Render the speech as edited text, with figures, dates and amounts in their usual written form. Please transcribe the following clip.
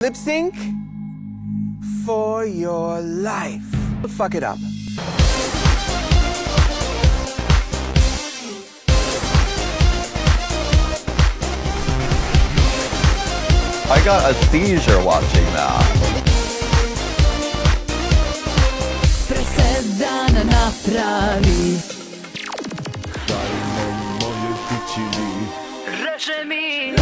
Lip sync for your life. Fuck it up. I got a seizure watching that. Presedan napravi Hajmo moje pičili. Reže mi